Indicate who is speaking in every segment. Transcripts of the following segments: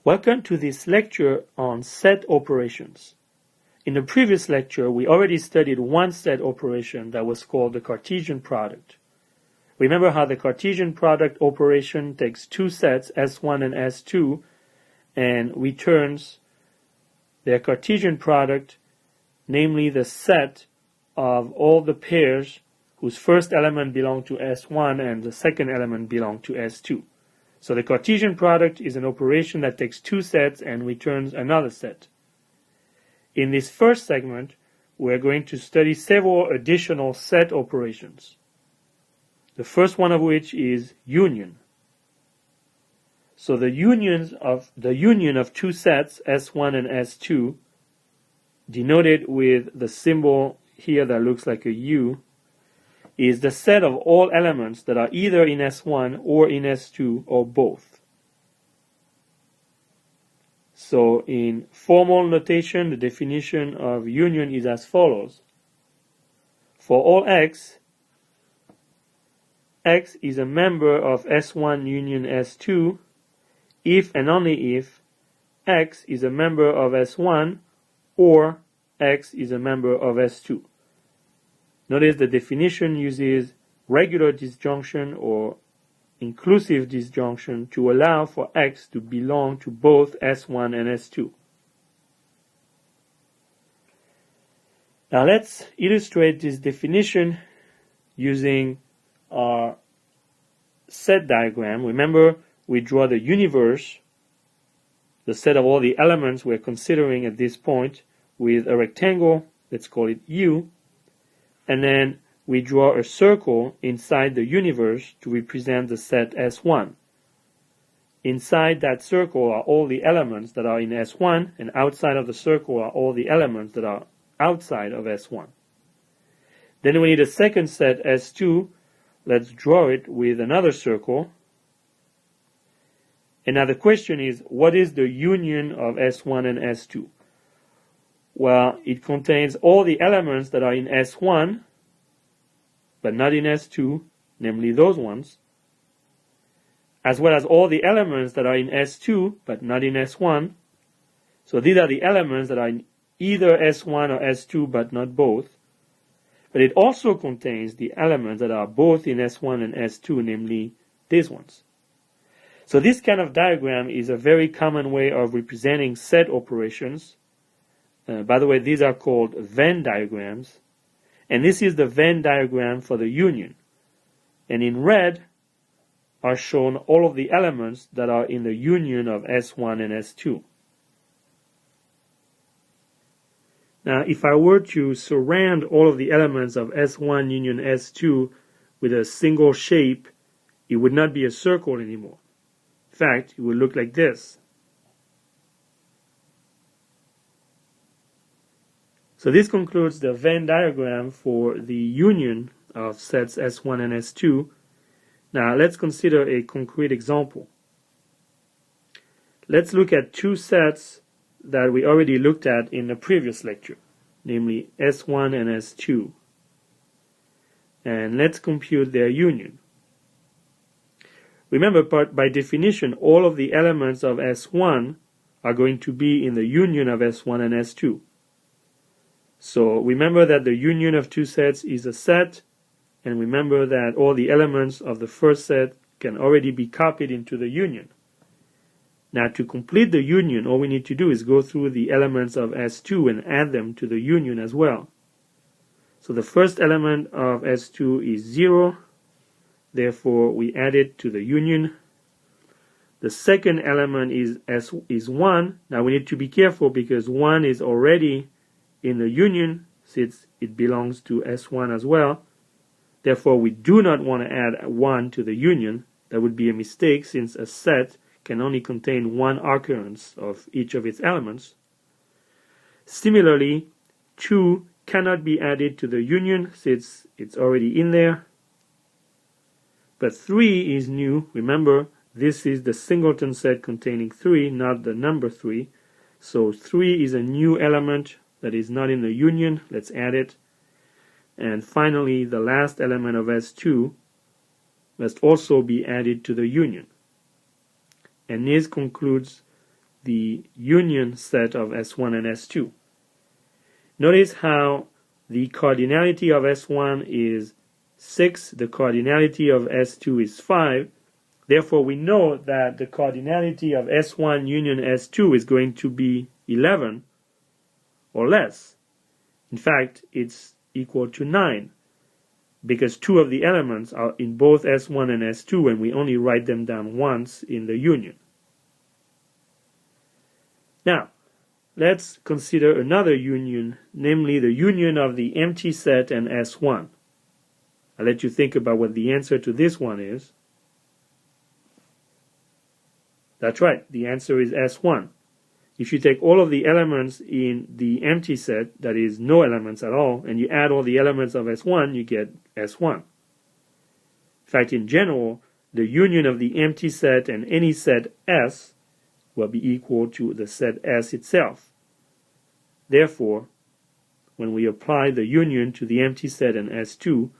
Speaker 1: Welcome to this lecture on set operations. In the previous lecture, we already studied one set operation that was called the Cartesian product. Remember how the Cartesian product operation takes two sets, S1 and S2, and returns their Cartesian product, namely the set of all the pairs whose first element belong to S1 and the second element belong to S2. So the Cartesian product is an operation that takes two sets and returns another set. In this first segment, we're going to study several additional set operations. The first one of which is union. So the union of two sets, S1 and S2, denoted with the symbol here that looks like a U, is the set of all elements that are either in S1 or in S2 or both. So in formal notation, the definition of union is as follows. For all x, x is a member of S1 union S2 if and only if x is a member of S1 or x is a member of S2. Notice the definition uses regular disjunction or inclusive disjunction to allow for x to belong to both S1 and S2. Now let's illustrate this definition using our set diagram. Remember, we draw the universe, the set of all the elements we're considering at this point, with a rectangle, let's call it U, and then we draw a circle inside the universe to represent the set S1. Inside that circle are all the elements that are in S1, and outside of the circle are all the elements that are outside of S1. Then we need a second set S2. Let's draw it with another circle. And now the question is, what is the union of S1 and S2? Well, it contains all the elements that are in S1, but not in S2, namely those ones, as well as all the elements that are in S2, but not in S1. So these are the elements that are in either S1 or S2, but not both. But it also contains the elements that are both in S1 and S2, namely these ones. So this kind of diagram is a very common way of representing set operations. By the way, these are called Venn diagrams. And this is the Venn diagram for the union. And in red are shown all of the elements that are in the union of S1 and S2. Now, if I were to surround all of the elements of S1 union S2 with a single shape, it would not be a circle anymore. In fact, it would look like this. So this concludes the Venn diagram for the union of sets S1 and S2. Now let's consider a concrete example. Let's look at two sets that we already looked at in the previous lecture, namely S1 and S2. And let's compute their union. Remember, by definition, all of the elements of S1 are going to be in the union of S1 and S2. So remember that the union of two sets is a set, and remember that all the elements of the first set can already be copied into the union. Now to complete the union, all we need to do is go through the elements of S2 and add them to the union as well. So the first element of S2 is 0, therefore we add it to the union. The second element is 1. Now we need to be careful because 1 is already in the union since it belongs to S1 as well. Therefore, we do not want to add 1 to the union. That would be a mistake since a set can only contain one occurrence of each of its elements. Similarly, 2 cannot be added to the union since it's already in there. But 3 is new. Remember, this is the singleton set containing 3, not the number 3. So 3 is a new element that is not in the union. Let's add it. And finally, the last element of S2 must also be added to the union. And this concludes the union set of S1 and S2. Notice how the cardinality of S1 is 6, the cardinality of S2 is 5. Therefore, we know that the cardinality of S1 union S2 is going to be 11 or less. In fact, it's equal to 9 because two of the elements are in both S1 and S2 and we only write them down once in the union. Now, let's consider another union, namely the union of the empty set and S1. I'll let you think about what the answer to this one is. That's right, the answer is S1. If you take all of the elements in the empty set, that is no elements at all, and you add all the elements of S1, you get S1. In fact, in general, the union of the empty set and any set S will be equal to the set S itself. Therefore, when we apply the union to the empty set and S2,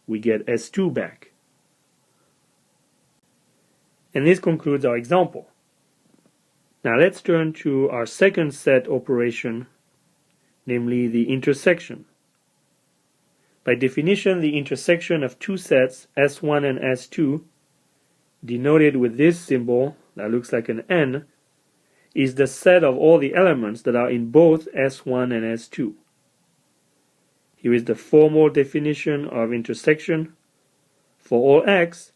Speaker 1: we get S2 back. And this concludes our example. Now let's turn to our second set operation, namely the intersection. By definition, the intersection of two sets, S1 and S2, denoted with this symbol that looks like an N, is the set of all the elements that are in both S1 and S2. Here is the formal definition of intersection. For all x,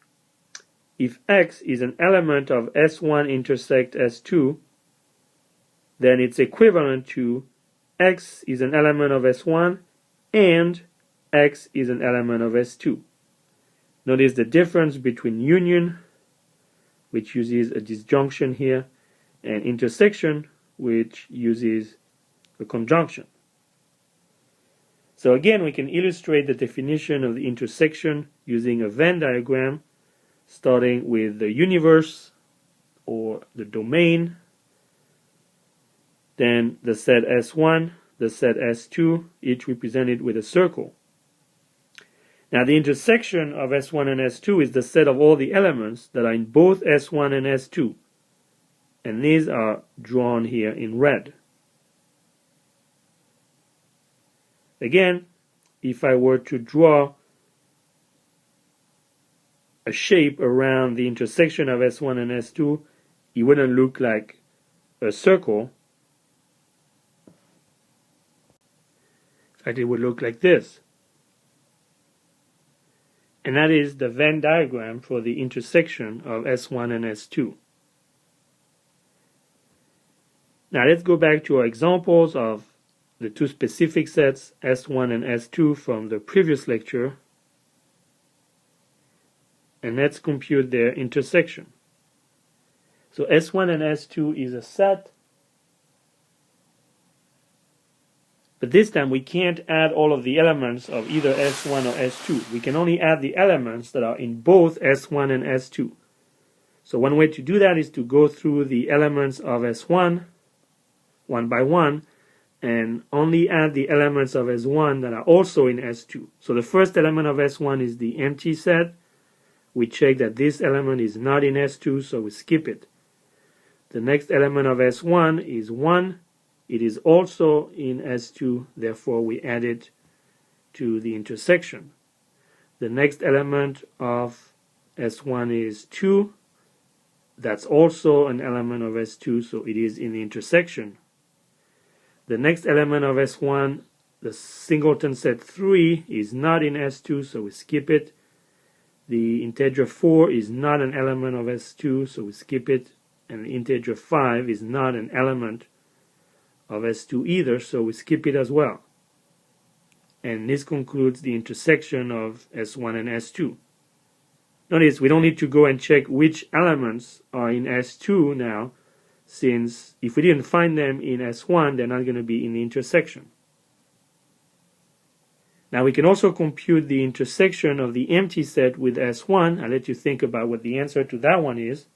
Speaker 1: if x is an element of S1 intersect S2, then it's equivalent to x is an element of S1 and x is an element of S2. Notice the difference between union, which uses a disjunction here, and intersection, which uses a conjunction. So again, we can illustrate the definition of the intersection using a Venn diagram, starting with the universe or the domain, then the set S1, the set S2, each represented with a circle. Now the intersection of S1 and S2 is the set of all the elements that are in both S1 and S2, and these are drawn here in red. Again, if I were to draw a shape around the intersection of S1 and S2, it wouldn't look like a circle. In fact, it would look like this. And that is the Venn diagram for the intersection of S1 and S2. Now let's go back to our examples of the two specific sets, S1 and S2, from the previous lecture. And let's compute their intersection. So S1 and S2 is a set, but this time we can't add all of the elements of either S1 or S2. We can only add the elements that are in both S1 and S2. So one way to do that is to go through the elements of S1 one by one and only add the elements of S1 that are also in S2. So the first element of S1 is the empty set. We check that this element is not in S2, so we skip it. The next element of S1 is 1. It is also in S2, therefore we add it to the intersection. The next element of S1 is 2. That's also an element of S2, so it is in the intersection. The next element of S1, the singleton set 3, is not in S2, so we skip it. The integer 4 is not an element of S2, so we skip it. And the integer 5 is not an element of S2 either, so we skip it as well. And this concludes the intersection of S1 and S2. Notice we don't need to go and check which elements are in S2 now, since if we didn't find them in S1, they're not going to be in the intersection. Now we can also compute the intersection of the empty set with S1. I'll let you think about what the answer to that one is.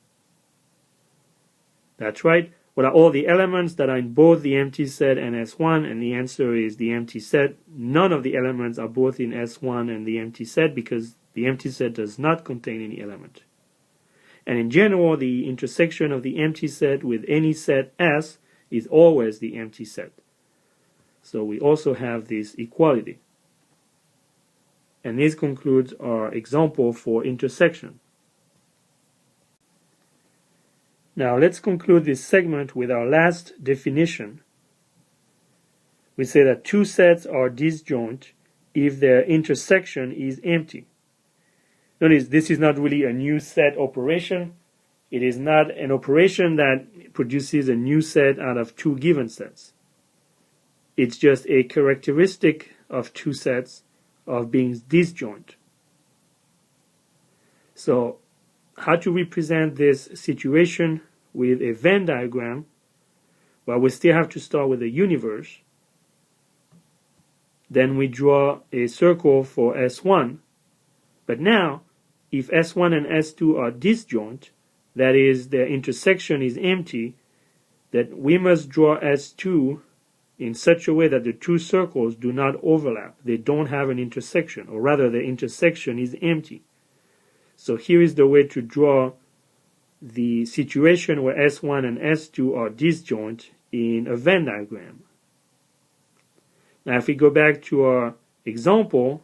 Speaker 1: That's right. What are all the elements that are in both the empty set and S1? And the answer is the empty set. None of the elements are both in S1 and the empty set because the empty set does not contain any element. And in general, the intersection of the empty set with any set S is always the empty set. So we also have this equality. And this concludes our example for intersection. Now let's conclude this segment with our last definition. We say that two sets are disjoint if their intersection is empty. Notice this is not really a new set operation. It is not an operation that produces a new set out of two given sets. It's just a characteristic of two sets of being disjoint. So, how to represent this situation with a Venn diagram? Well, we still have to start with the universe. Then we draw a circle for S1. But now, if S1 and S2 are disjoint, that is, their intersection is empty, that we must draw S2 in such a way that the two circles do not overlap. They don't have an intersection, or rather the intersection is empty. So here is the way to draw the situation where S1 and S2 are disjoint in a Venn diagram. Now if we go back to our example,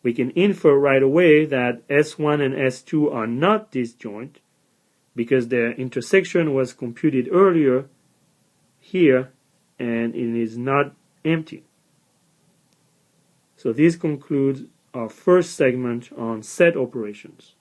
Speaker 1: we can infer right away that S1 and S2 are not disjoint because their intersection was computed earlier here and it is not empty. So this concludes our first segment on set operations.